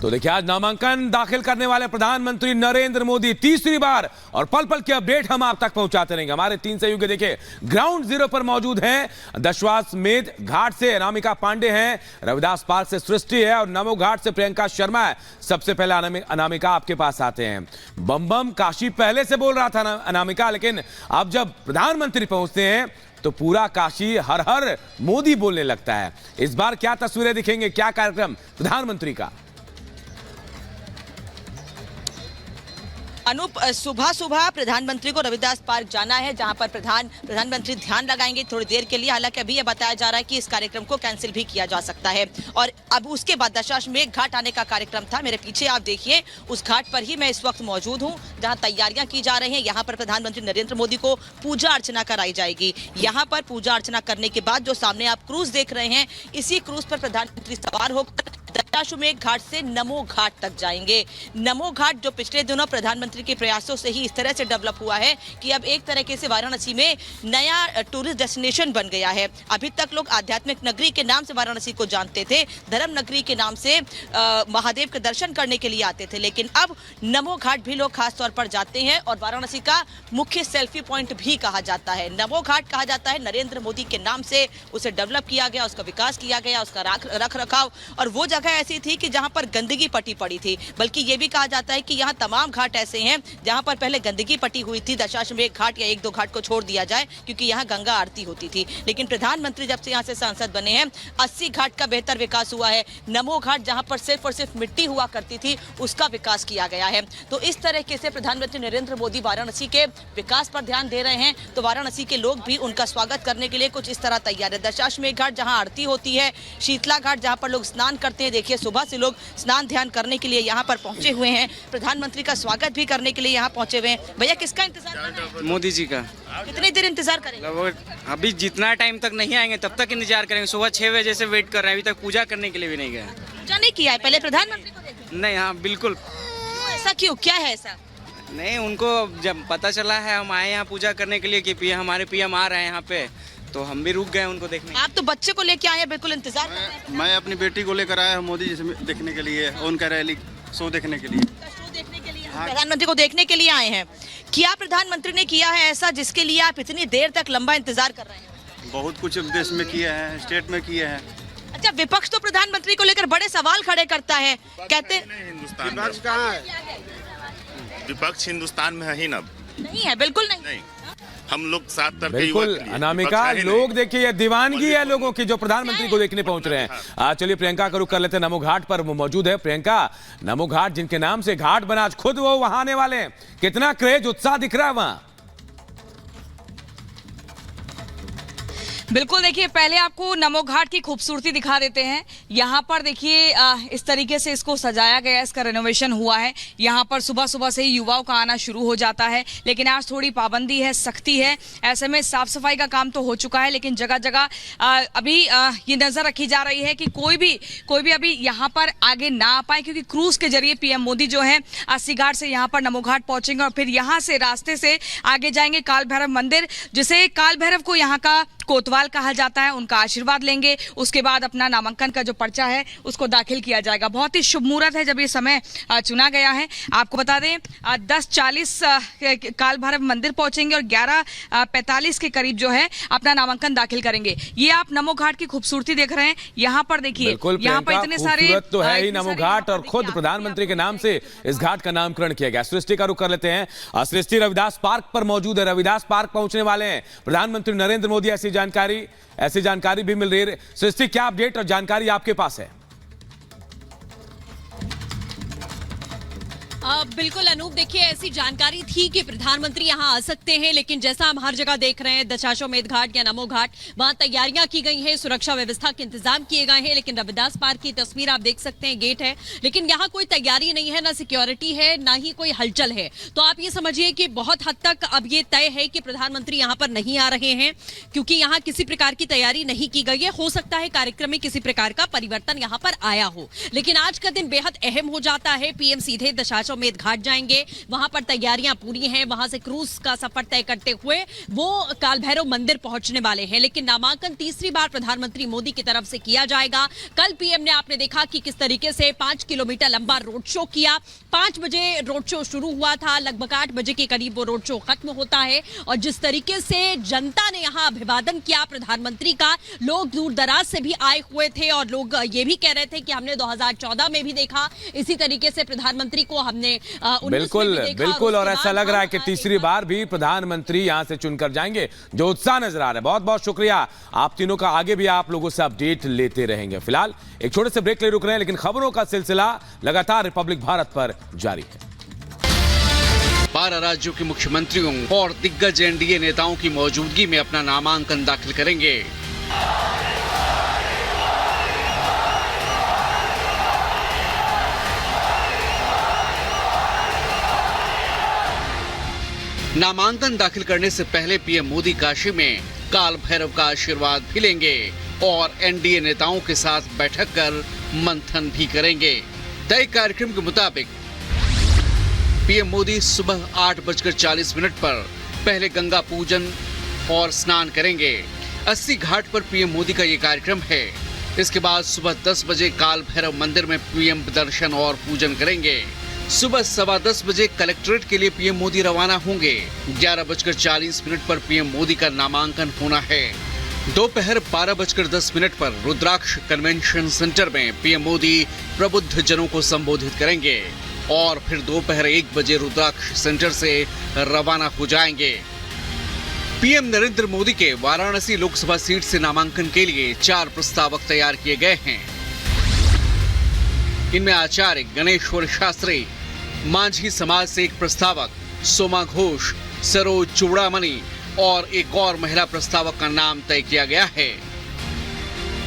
तो देखिए, आज नामांकन दाखिल करने वाले प्रधानमंत्री नरेंद्र मोदी तीसरी बार, और पल पल की अपडेट हम आप तक पहुंचाते रहेंगे। हमारे 3 सहयोगी देखिए ग्राउंड जीरो पर मौजूद हैं। दशाश्वमेध घाट से अनामिका पांडे हैं, रविदास पार्क से सृष्टि है और नमो घाट से प्रियंका शर्मा है। सबसे पहले अनामिका आपके पास आते हैं। बम बम काशी पहले से बोल रहा था अनामिका, लेकिन अब जब प्रधानमंत्री पहुंचते हैं तो पूरा काशी हर हर मोदी बोलने लगता है। इस बार क्या तस्वीरें दिखेंगे, क्या कार्यक्रम प्रधानमंत्री का? अनूप, सुबह सुबह प्रधानमंत्री को रविदास पार्क जाना है, जहां पर प्रधानमंत्री ध्यान लगाएंगे थोड़ी देर के लिए। हालांकि अभी यह बताया जा रहा है कि इस कार्यक्रम को कैंसिल भी किया जा सकता है। और अब उसके बाद दशाश्वमेध घाट आने का कार्यक्रम था। मेरे पीछे आप देखिए, उस घाट पर ही मैं इस वक्त मौजूद हूं, जहां तैयारियां की जा रही हैं। यहाँ पर प्रधानमंत्री नरेंद्र मोदी को पूजा अर्चना कराई जाएगी। यहाँ पर पूजा अर्चना करने के बाद जो सामने आप क्रूज देख रहे हैं, इसी क्रूज पर प्रधानमंत्री सवार होकर दशाश्वमेध घाट से नमो घाट तक जाएंगे। नमो घाट जो पिछले दिनों प्रधानमंत्री के प्रयासों से ही इस तरह से डेवलप हुआ है कि अब एक तरीके से वाराणसी में नया टूरिस्ट डेस्टिनेशन बन गया है। अभी तक लोग आध्यात्मिक नगरी के नाम से वाराणसी को जानते थे, धर्म नगरी के नाम से महादेव के दर्शन करने के लिए आते थे, लेकिन अब नमो घाट भी लोग खास तौर पर जाते हैं और वाराणसी का मुख्य सेल्फी पॉइंट भी कहा जाता है। नमो घाट कहा जाता है, नरेंद्र मोदी के नाम से उसे डेवलप किया गया, उसका विकास किया गया, उसका रख रखाव। और वो जगह ऐसी थी कि जहां पर गंदगी पटी पड़ी थी, बल्कि ये भी कहा जाता है कि यहाँ तमाम घाट ऐसे हैं जहां पर पहले गंदगी पटी हुई थी। दशाश्वमेध घाट या 1-2 घाट को छोड़ दिया जाए, क्योंकि यहाँ गंगा आरती होती थी। लेकिन प्रधानमंत्री जब से यहाँ से सांसद बने हैं, 80 घाट का बेहतर विकास हुआ है। नमो घाट जहां पर सिर्फ और सिर्फ मिट्टी हुआ करती थी, उसका विकास किया गया है। तो इस तरीके से प्रधानमंत्री नरेंद्र मोदी वाराणसी के विकास पर ध्यान दे रहे हैं, तो वाराणसी के लोग भी उनका स्वागत करने के लिए कुछ इस तरह तैयार है। दशाश्वमेध घाट जहाँ आरती होती है, शीतला घाट जहाँ पर लोग स्नान करते हैं, देखिए सुबह से लोग स्नान ध्यान करने के लिए यहाँ पर पहुंचे हुए हैं। प्रधानमंत्री का स्वागत भी करने के लिए यहाँ पहुंचे हुए हैं। भैया, किसका इंतजार कर रहे हैं? मोदी जी का। कितनी देर इंतजार करेंगे? अभी जितना टाइम तक नहीं आएंगे तब तक इंतजार करेंगे। सुबह 6 बजे से वेट कर रहे हैं, अभी तक पूजा करने के लिए भी नहीं गए। पूजा नहीं किया है, पहले प्रधानमंत्री को देखें। नहीं, हाँ बिल्कुल। ऐसा क्यों, क्या है ऐसा? नहीं, उनको जब पता चला है हम आए यहाँ पूजा करने के लिए कि हमारे पीएम आ रहे हैं यहाँ पे, तो हम भी रुक गए उनको देखने। आप तो बच्चे को लेके आए हैं, बिल्कुल इंतजार कर रहे हैं। मैं अपनी बेटी को लेकर आया हूँ मोदी जी से देखने के लिए, उनका रैली शो देखने के लिए। शो देखने के लिए प्रधानमंत्री को देखने के लिए आए हैं। क्या प्रधानमंत्री ने किया है ऐसा जिसके लिए आप इतनी देर तक लंबा इंतजार कर रहे हैं? बहुत कुछ देश में किए हैं, स्टेट में किए हैं। अच्छा, विपक्ष तो प्रधानमंत्री को लेकर बड़े सवाल खड़े करता है, कहते विपक्ष कहाँ है? विपक्ष हिंदुस्तान में है ही ना? नहीं है, बिल्कुल नहीं। हम लोग 7 तरह के बिल्कुल अनामिका, लोग देखिए ये दीवानगी है लोगों की जो प्रधानमंत्री को देखने पहुंच रहे हैं। चलिए प्रियंका का रुख कर लेते हैं, नमो घाट पर वो मौजूद है। प्रियंका, नमो घाट जिनके नाम से घाट बना, आज खुद वो वहां आने वाले हैं, कितना क्रेज उत्साह दिख रहा है वहां? बिल्कुल, देखिए पहले आपको नमो घाट की खूबसूरती दिखा देते हैं। यहाँ पर देखिए इस तरीके से इसको सजाया गया है, इसका रेनोवेशन हुआ है। यहाँ पर सुबह सुबह से ही युवाओं का आना शुरू हो जाता है, लेकिन आज थोड़ी पाबंदी है, सख्ती है। ऐसे में साफ सफाई का काम तो हो चुका है, लेकिन जगह जगह अभी ये नजर रखी जा रही है कि कोई भी अभी यहाँ पर आगे ना आ पाए, क्योंकि क्रूज के जरिए पीएम मोदी जो है 80 घाट से यहाँ पर नमो घाट पहुंचेंगे और फिर यहाँ से रास्ते से आगे जाएंगे काल भैरव मंदिर, जिसे काल भैरव को यहाँ का कोतवाल कहा जाता है, उनका आशीर्वाद लेंगे। उसके बाद अपना नामांकन का जो पर्चा है उसको दाखिल किया जाएगा। बहुत ही शुभ मुहूर्त है जब ये समय चुना गया है। आपको बता दें 10:40 काल भैरव मंदिर पहुंचेंगे और 11:45 के करीब जो है अपना नामांकन दाखिल करेंगे। ये आप नमो घाट की खूबसूरती देख रहे हैं। यहाँ पर देखिए, यहाँ पर इतने सारे तो है ही नमो घाट, और खुद प्रधानमंत्री के नाम से इस घाट का नामकरण किया गया। सृष्टि का रुख कर लेते हैं। सृष्टि रविदास पार्क पर मौजूद है, रविदास पार्क पहुंचने वाले हैं प्रधानमंत्री नरेंद्र मोदी। ऐसी जानकारी भी मिल रही है। सृष्टि, क्या अपडेट और जानकारी आपके पास है? बिल्कुल अनूप, देखिए ऐसी जानकारी थी कि प्रधानमंत्री यहां आ सकते हैं, लेकिन जैसा हम हर जगह देख रहे हैं, दशाश्वमेध घाट या नमो घाट, वहां तैयारियां की गई हैं, सुरक्षा व्यवस्था के इंतजाम किए गए हैं। लेकिन रविदास पार्क की तस्वीर आप देख सकते हैं, गेट है, लेकिन यहाँ कोई तैयारी नहीं है, ना सिक्योरिटी है, ना ही कोई हलचल है। तो आप ये समझिए कि बहुत हद तक अब ये तय है कि प्रधानमंत्री यहाँ पर नहीं आ रहे हैं, क्योंकि यहाँ किसी प्रकार की तैयारी नहीं की गई है। हो सकता है कार्यक्रम में किसी प्रकार का परिवर्तन यहाँ पर आया हो, लेकिन आज का दिन बेहद अहम हो जाता है। पीएम सीधे दशाश्वमेध दशाश्वमेध घाट जाएंगे। वहां पर तैयारियां पूरी हैं। वहां से क्रूज का सफर तय करते हुए वो काल भैरव मंदिर पहुंचने वाले हैं। लेकिन नामांकन तीसरी बार प्रधानमंत्री मोदी की तरफ से किया जाएगा। कल पीएम ने आपने देखा कि किस तरीके से 5 किलोमीटर लंबा रोड शो किया। 5 बजे रोड शो शुरू हुआ था, लगभग 8 बजे के करीब वो रोड शो खत्म होता है। और जिस तरीके से जनता ने यहाँ अभिवादन किया प्रधानमंत्री का, लोग दूर दराज से भी आए हुए थे और लोग ये भी कह रहे थे कि हमने 2014 में भी देखा इसी तरीके से प्रधानमंत्री को, हमने 19 बिल्कुल में भी देखा। बिल्कुल, और उसके ऐसा बाद लग रहा है कि हम तीसरी बार भी प्रधानमंत्री यहां से चुनकर जाएंगे। जो उत्साह नजर आ रहा है, बहुत बहुत शुक्रिया आप तीनों का। आगे भी आप लोगों से अपडेट लेते रहेंगे। फिलहाल एक छोटे से ब्रेक के लिए रुक रहे हैं, लेकिन खबरों का सिलसिला लगातार रिपब्लिक भारत पर जारी है। 12 राज्यों के मुख्यमंत्रियों और दिग्गज एनडीए नेताओं की मौजूदगी में अपना नामांकन दाखिल करेंगे। नामांकन दाखिल करने से पहले पीएम मोदी काशी में काल भैरव का आशीर्वाद भी लेंगे और एनडीए नेताओं के साथ बैठक कर मंथन भी करेंगे। तय कार्यक्रम के मुताबिक पीएम मोदी सुबह 8:40 पर पहले गंगा पूजन और स्नान करेंगे। 80 घाट पर पीएम मोदी का ये कार्यक्रम है। इसके बाद सुबह 10 बजे काल भैरव मंदिर में पीएम दर्शन और पूजन करेंगे। सुबह 10:15 बजे कलेक्ट्रेट के लिए पीएम मोदी रवाना होंगे। 11:40 पर पीएम मोदी का नामांकन होना है। दोपहर 12:10 पर रुद्राक्ष कन्वेंशन सेंटर में पीएम मोदी प्रबुद्ध जनों को संबोधित करेंगे और फिर दोपहर 1 बजे रुद्राक्ष सेंटर से रवाना हो जाएंगे। पीएम नरेंद्र मोदी के वाराणसी लोकसभा सीट से नामांकन के लिए 4 प्रस्तावक तैयार किए गए हैं। इनमें आचार्य गणेश्वर शास्त्री, मांझी समाज से एक प्रस्तावक सोमा घोष, सरोज चूड़ामणि और एक और महिला प्रस्तावक का नाम तय किया गया है।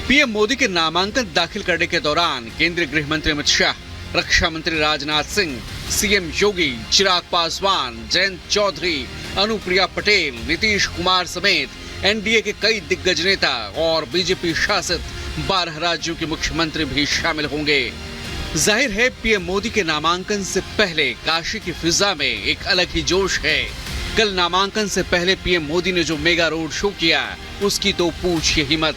पीएम मोदी के नामांकन दाखिल करने के दौरान केंद्रीय गृह मंत्री अमित शाह, रक्षा मंत्री राजनाथ सिंह, सीएम योगी, चिराग पासवान, जयंत चौधरी, अनुप्रिया पटेल, नीतीश कुमार समेत एनडीए के कई दिग्गज नेता और बीजेपी शासित 12 राज्यों के मुख्यमंत्री भी शामिल होंगे। जाहिर है पीएम मोदी के नामांकन से पहले काशी की फिजा में एक अलग ही जोश है। कल नामांकन से पहले पीएम मोदी ने जो मेगा रोड शो किया, उसकी तो पूछिए ही मत।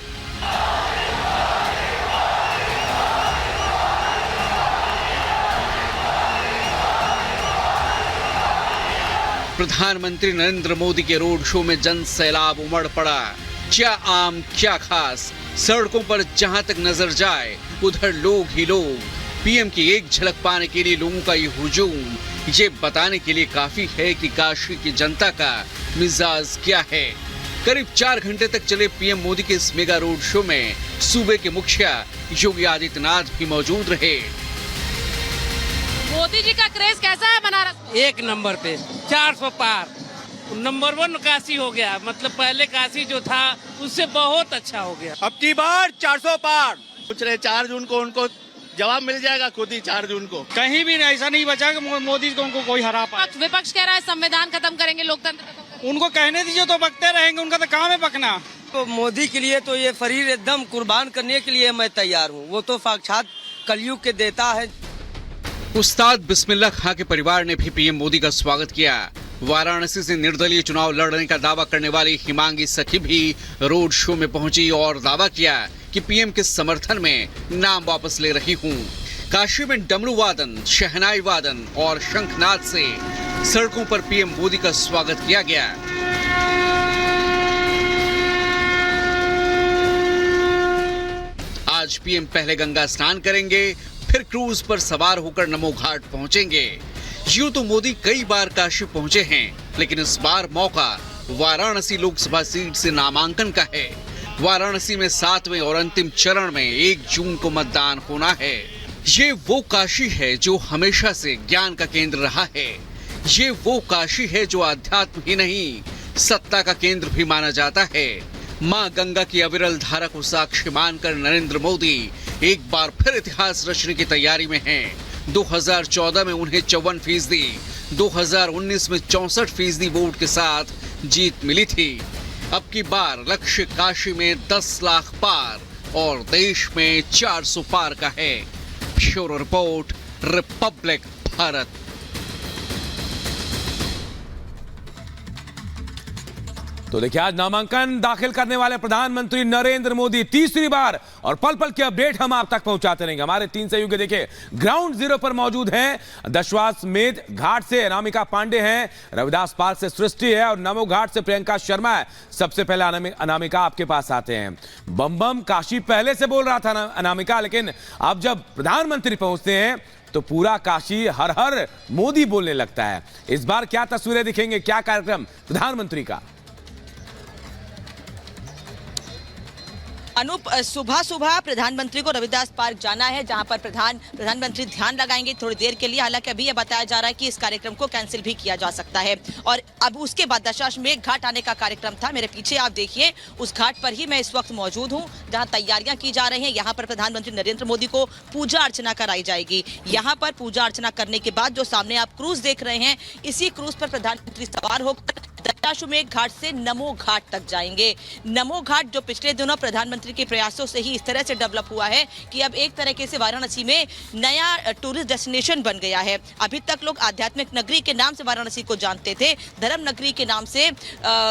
प्रधानमंत्री नरेंद्र मोदी के रोड शो में जन सैलाब उमड़ पड़ा। क्या आम क्या खास, सड़कों पर जहां तक नजर जाए उधर लोग ही लोग। पीएम की एक झलक पाने के लिए लोगों का ये हुजूम ये बताने के लिए काफी है कि काशी की जनता का मिजाज क्या है। करीब 4 घंटे तक चले पीएम मोदी के इस मेगा रोड शो में सूबे के मुखिया योगी आदित्यनाथ भी मौजूद रहे। मोदी जी का क्रेज कैसा है बनारस? एक नंबर पे 400 पार, नंबर 1 काशी हो गया। मतलब पहले काशी जो था उससे बहुत अच्छा हो गया। अब की बार 400 पार पूछ रहे। 4 जून को उनको जवाब मिल जाएगा खुद ही। 4 जून को कहीं भी ऐसा नहीं बचा कि मोदी को उनको कोई हरा पाए। विपक्ष कह रहा है संविधान खत्म करेंगे, लोकतंत्र खत्म करेंगे। उनको कहने दीजिए, तो बकते रहेंगे, उनका तो काम है बकना। तो मोदी के लिए तो ये शरीर एकदम कुर्बान करने के लिए मैं तैयार हूँ। वो तो साक्षात कलयुग के देता है। उस्ताद बिस्मिल्लाह खां के परिवार ने भी पीएम मोदी का स्वागत किया। वाराणसी से निर्दलीय चुनाव लड़ने का दावा करने वाली हिमांगी सखी भी रोड शो में पहुंची और दावा किया कि पीएम के समर्थन में नाम वापस ले रही हूं। काशी में डमरू वादन, शहनाई वादन और शंखनाद से सड़कों पर पीएम मोदी का स्वागत किया गया। आज पीएम पहले गंगा स्नान करेंगे, फिर क्रूज पर सवार होकर नमो घाट पहुंचेंगे। यूं तो मोदी कई बार काशी पहुंचे हैं, लेकिन इस बार मौका वाराणसी लोकसभा सीट से नामांकन का है। वाराणसी में 7वें और अंतिम चरण में 1 जून को मतदान होना है। ये वो काशी है जो हमेशा से ज्ञान का केंद्र रहा है। ये वो काशी है जो आध्यात्म ही नहीं, सत्ता का केंद्र भी माना जाता है। मां गंगा की अविरल धारा को साक्षी मानकर नरेंद्र मोदी एक बार फिर इतिहास रचने की तैयारी में हैं। 2014 में उन्हें 54%, 2019 में 64% वोट के साथ जीत मिली थी। अब की बार लक्ष्य काशी में 10 लाख पार और देश में 400 पार का है। Bureau report, Republic Bharat. तो देखिए, आज नामांकन दाखिल करने वाले प्रधानमंत्री नरेंद्र मोदी तीसरी बार और पल पल की अपडेट हम आप तक पहुंचाते रहेंगे। हमारे 3 सहयोगी देखिए ग्राउंड जीरो पर मौजूद हैं। दशाश्वमेध घाट से अनामिका पांडे हैं, रविदास पार्क से सृष्टि है और नमो घाट से प्रियंका शर्मा है। सबसे पहले अनामिका आपके पास आते हैं। बम बम काशी पहले से बोल रहा था अनामिका, लेकिन अब जब प्रधानमंत्री पहुंचते हैं तो पूरा काशी हर हर मोदी बोलने लगता है। इस बार क्या तस्वीरें दिखेंगे, क्या कार्यक्रम प्रधानमंत्री का? अनूप, सुबह सुबह प्रधानमंत्री को रविदास पार्क जाना है, जहां पर प्रधानमंत्री ध्यान लगाएंगे थोड़ी देर के लिए। हालांकि अभी यह बताया जा रहा है कि इस कार्यक्रम को कैंसिल भी किया जा सकता है और अब उसके बाद दशाश्वमेध घाट आने का कार्यक्रम था। मेरे पीछे आप देखिए, उस घाट पर ही मैं इस वक्त मौजूद हूं, जहां तैयारियां की जा रही हैं। यहाँ पर प्रधानमंत्री नरेंद्र मोदी को पूजा अर्चना कराई जाएगी। यहाँ पर पूजा अर्चना करने के बाद जो सामने आप क्रूज देख रहे हैं, इसी क्रूज पर प्रधानमंत्री सवार होकर दशाश्वमेध घाट से नमो घाट तक जाएंगे। नमो घाट जो पिछले दिनों प्रधानमंत्री के प्रयासों से ही इस तरह से डेवलप हुआ है कि अब एक तरीके से वाराणसी में नया टूरिस्ट डेस्टिनेशन बन गया है। अभी तक लोग आध्यात्मिक नगरी के नाम से वाराणसी को जानते थे, धर्म नगरी के नाम से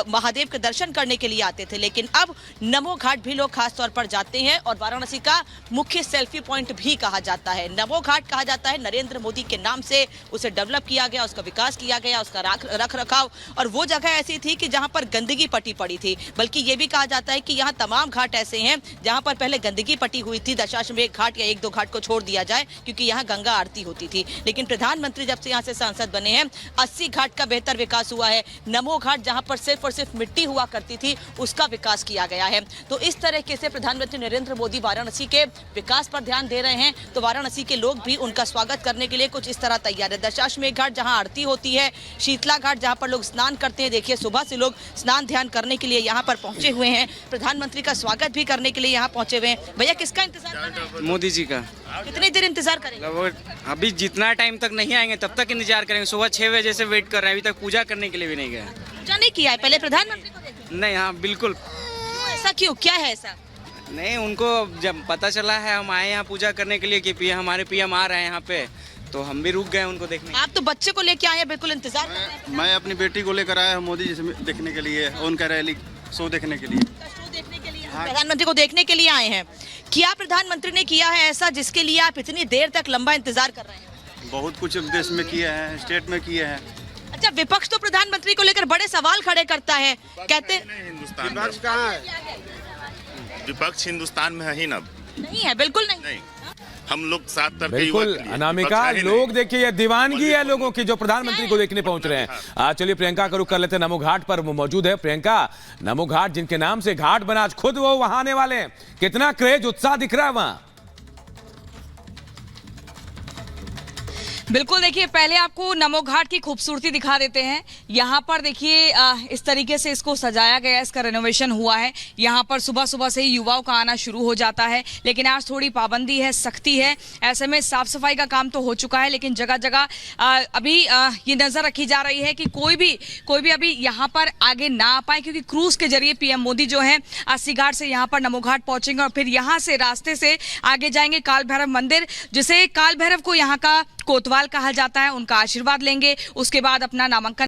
महादेव के दर्शन करने के लिए आते थे, लेकिन अब नमो घाट भी लोग खास तौर पर जाते हैं और वाराणसी का मुख्य सेल्फी पॉइंट भी कहा जाता है। नमो घाट कहा जाता है, नरेंद्र मोदी के नाम से उसे डेवलप किया गया, उसका विकास किया गया, उसका रख रखाव। और वो जगह ऐसी थी कि जहां पर गंदगी पटी पड़ी थी, बल्कि ये भी कहा जाता है कि यहाँ तमाम घाट ऐसे हैं जहां पर पहले गंदगी पटी हुई थी। दशाश्वमेध घाट या 1-2 घाट को छोड़ दिया जाए, क्योंकि यहाँ गंगा आरती होती थी। लेकिन प्रधानमंत्री जब से यहाँ से सांसद बने हैं, 80 घाट का बेहतर विकास हुआ है। नमो घाट जहां पर सिर्फ और सिर्फ मिट्टी हुआ करती थी, उसका विकास किया गया है। तो इस तरीके से प्रधानमंत्री नरेंद्र मोदी वाराणसी के विकास पर ध्यान दे रहे हैं, तो वाराणसी के लोग भी उनका स्वागत करने के लिए कुछ इस तरह तैयार है। दशाश्वमेध घाट जहाँ आरती होती है, शीतला घाट जहाँ पर लोग स्नान करते हैं, देखिए सुबह से लोग स्नान ध्यान करने के लिए यहाँ पर पहुंचे हुए हैं। प्रधानमंत्री का स्वागत भी करने के लिए यहाँ पहुंचे हुए हैं। भैया, किसका इंतजार कर रहे हैं? मोदी जी का। कितनी देर इंतजार करेंगे? वो अभी जितना टाइम तक नहीं आएंगे तब तक इंतजार करेंगे। सुबह 6 बजे से वेट कर रहे हैं, अभी तक पूजा करने के लिए भी नहीं गए। पूजा नहीं किया है, पहले प्रधानमंत्री को देखा? नहीं, हाँ बिल्कुल। ऐसा क्यों, क्या है ऐसा? नहीं, उनको जब पता चला है हम आए यहाँ पूजा करने के लिए कि हमारे पीएम आ रहे हैं यहाँ पे, तो हम भी रुक गए उनको देखने। आप तो बच्चे को लेके आए हैं, बिल्कुल इंतजार कर रहे हैं। मैं अपनी बेटी को लेकर आया हूँ मोदी जी से देखने के लिए, उनका रैली शो देखने के लिए। शो देखने के लिए प्रधानमंत्री को देखने के लिए आए हैं। क्या प्रधानमंत्री ने किया है ऐसा जिसके लिए आप इतनी देर तक लंबा इंतजार कर रहे हैं? बहुत कुछ देश में किए हैं, स्टेट में किए हैं। अच्छा, विपक्ष तो प्रधानमंत्री को लेकर बड़े सवाल खड़े करता है, कहते विपक्ष कहाँ है? विपक्ष हिंदुस्तान में है ही ना? नहीं है, बिल्कुल नहीं। हम लोग 7 तरह बिल्कुल अनामिका, लोग देखिए ये दीवानगी है लोगों की जो प्रधानमंत्री को देखने पहुंच रहे हैं। चलिए प्रियंका का रुख कर लेते हैं, नमो घाट पर वो मौजूद है। प्रियंका, नमो घाट जिनके नाम से घाट बना, आज खुद वो वहां आने वाले हैं, कितना क्रेज उत्साह दिख रहा है वहां? बिल्कुल, देखिए पहले आपको नमो घाट की खूबसूरती दिखा देते हैं। यहाँ पर देखिए इस तरीके से इसको सजाया गया है, इसका रेनोवेशन हुआ है। यहाँ पर सुबह सुबह से ही युवाओं का आना शुरू हो जाता है, लेकिन आज थोड़ी पाबंदी है, सख्ती है। ऐसे में साफ सफाई का काम तो हो चुका है, लेकिन जगह जगह अभी ये नजर रखी जा रही है कि कोई भी अभी यहाँ पर आगे ना आ पाए, क्योंकि क्रूज के जरिए पीएम मोदी जो है 80 घाट से यहाँ पर नमो घाट पहुंचेंगे और फिर यहाँ से रास्ते से आगे जाएंगे काल भैरव मंदिर, जिसे काल भैरव को यहाँ का कोतवाल कहा जाता है, उनका आशीर्वाद लेंगे। उसके बाद अपना नामांकन